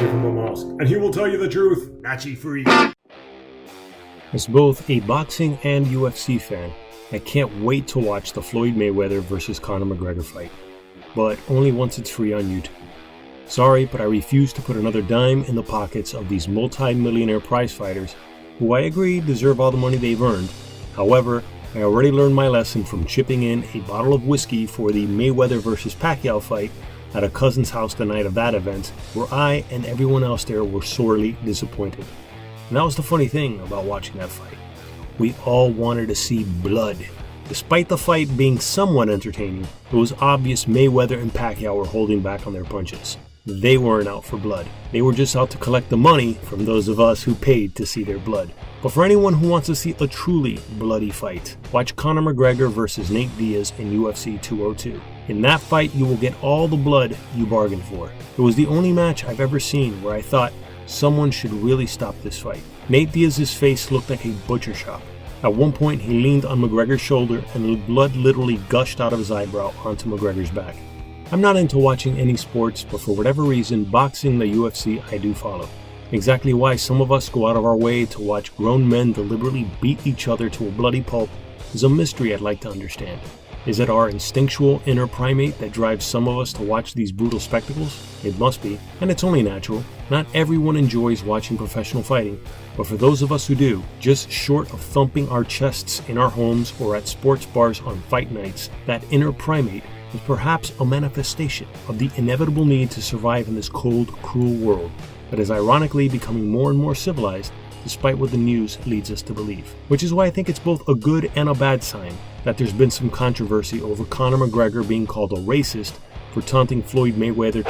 give him a mask, and he will tell you the truth. Nachi free. As both a boxing and UFC fan, I can't wait to watch the Floyd Mayweather vs Conor McGregor fight, but only once it's free on YouTube. Sorry, but I refuse to put another dime in the pockets of these multi-millionaire prize fighters, who I agree deserve all the money they've earned. However, I already learned my lesson from chipping in a bottle of whiskey for the Mayweather vs Pacquiao fight at a cousin's house the night of that event, where I and everyone else there were sorely disappointed. And that was the funny thing about watching that fight. We all wanted to see blood. Despite the fight being somewhat entertaining, it was obvious Mayweather and Pacquiao were holding back on their punches. They weren't out for blood. They were just out to collect the money from those of us who paid to see their blood. But for anyone who wants to see a truly bloody fight, watch Conor McGregor vs Nate Diaz in UFC 202. In that fight, you will get all the blood you bargained for. It was the only match I've ever seen where I thought someone should really stop this fight. Nate Diaz's face looked like a butcher shop. At one point, he leaned on McGregor's shoulder and the blood literally gushed out of his eyebrow onto McGregor's back. I'm not into watching any sports, but for whatever reason, boxing, the UFC, I do follow. Exactly why some of us go out of our way to watch grown men deliberately beat each other to a bloody pulp is a mystery I'd like to understand. Is it our instinctual inner primate that drives some of us to watch these brutal spectacles? It must be, and it's only natural. Not everyone enjoys watching professional fighting, but for those of us who do, just short of thumping our chests in our homes or at sports bars on fight nights, that inner primate is perhaps a manifestation of the inevitable need to survive in this cold, cruel world that is ironically becoming more and more civilized despite what the news leads us to believe. Which is why I think it's both a good and a bad sign that there's been some controversy over Conor McGregor being called a racist for taunting Floyd Mayweather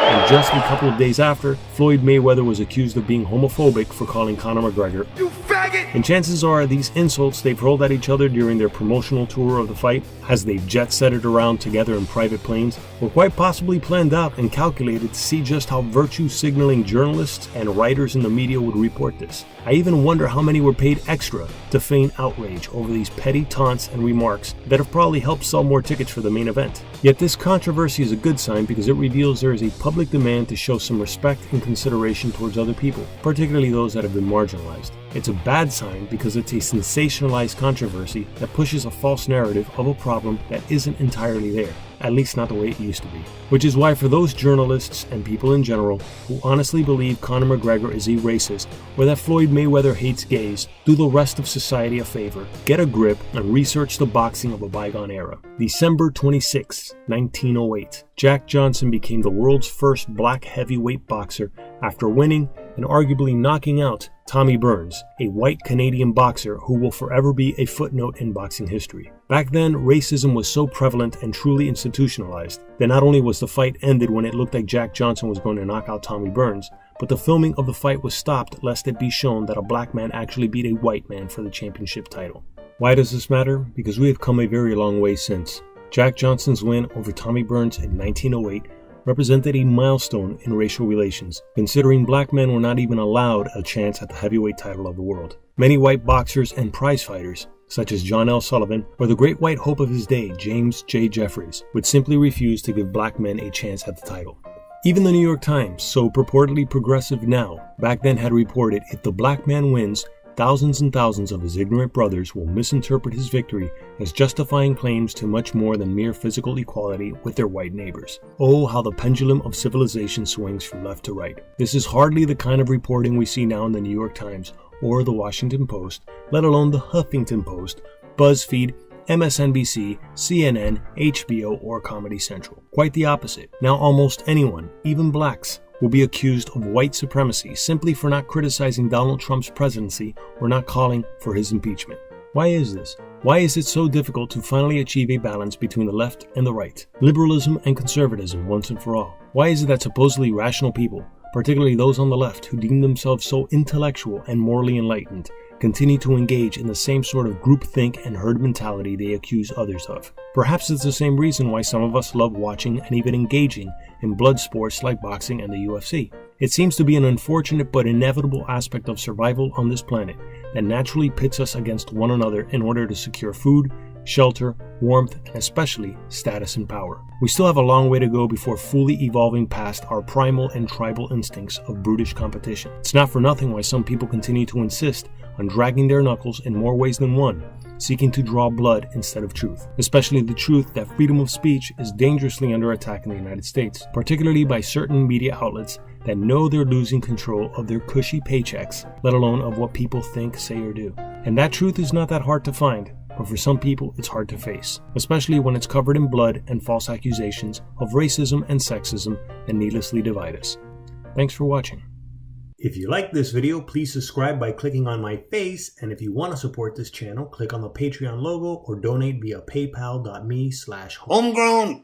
and just a couple of days after, Floyd Mayweather was accused of being homophobic for calling Conor McGregor "you faggot!" And chances are these insults they've hurled at each other during their promotional tour of the fight, as they've jet-setted around together in private planes, were quite possibly planned out and calculated to see just how virtue-signaling journalists and writers in the media would report this. I even wonder how many were paid extra to feign outrage over these petty taunts and remarks that have probably helped sell more tickets for the main event. Yet this controversy is a good sign because it reveals there is a public demand to show some respect and consideration towards other people, particularly those that have been marginalized. It's a bad sign because it's a sensationalized controversy that pushes a false narrative of a problem that isn't entirely there, at least not the way it used to be. Which is why for those journalists and people in general who honestly believe Conor McGregor is a racist or that Floyd Mayweather hates gays, do the rest of society a favor, get a grip, and research the boxing of a bygone era. December 26, 1908, Jack Johnson became the world's first black heavyweight boxer after winning and arguably knocking out Tommy Burns, a white Canadian boxer who will forever be a footnote in boxing history. Back then, racism was so prevalent and truly institutionalized that not only was the fight ended when it looked like Jack Johnson was going to knock out Tommy Burns, but the filming of the fight was stopped lest it be shown that a black man actually beat a white man for the championship title. Why does this matter? Because we have come a very long way since. Jack Johnson's win over Tommy Burns in 1908 represented a milestone in racial relations, considering black men were not even allowed a chance at the heavyweight title of the world. Many white boxers and prize fighters, such as John L. Sullivan or the great white hope of his day, James J. Jeffries, would simply refuse to give black men a chance at the title. Even the New York Times, so purportedly progressive now, back then had reported if the black man wins, thousands and thousands of his ignorant brothers will misinterpret his victory as justifying claims to much more than mere physical equality with their white neighbors. Oh, how the pendulum of civilization swings from left to right. This is hardly the kind of reporting we see now in the New York Times or the Washington Post, let alone the Huffington Post, BuzzFeed, MSNBC, CNN, HBO, or Comedy Central. Quite the opposite. Now almost anyone, even blacks, will be accused of white supremacy simply for not criticizing Donald Trump's presidency or not calling for his impeachment. Why is this? Why is it so difficult to finally achieve a balance between the left and the right, liberalism and conservatism once and for all? Why is it that supposedly rational people, particularly those on the left who deem themselves so intellectual and morally enlightened, continue to engage in the same sort of groupthink and herd mentality they accuse others of? Perhaps it's the same reason why some of us love watching and even engaging in blood sports like boxing and the UFC. It seems to be an unfortunate but inevitable aspect of survival on this planet that naturally pits us against one another in order to secure food, shelter, warmth, and especially status and power. We still have a long way to go before fully evolving past our primal and tribal instincts of brutish competition. It's not for nothing why some people continue to insist on dragging their knuckles in more ways than one, seeking to draw blood instead of truth, especially the truth that freedom of speech is dangerously under attack in the United States, particularly by certain media outlets that know they're losing control of their cushy paychecks, let alone of what people think, say, or do. And that truth is not that hard to find, but for some people it's hard to face, especially when it's covered in blood and false accusations of racism and sexism that needlessly divide us. Thanks for watching. If you like this video, please subscribe by clicking on my face, and if you want to support this channel, click on the Patreon logo or donate via paypal.me/homegrown.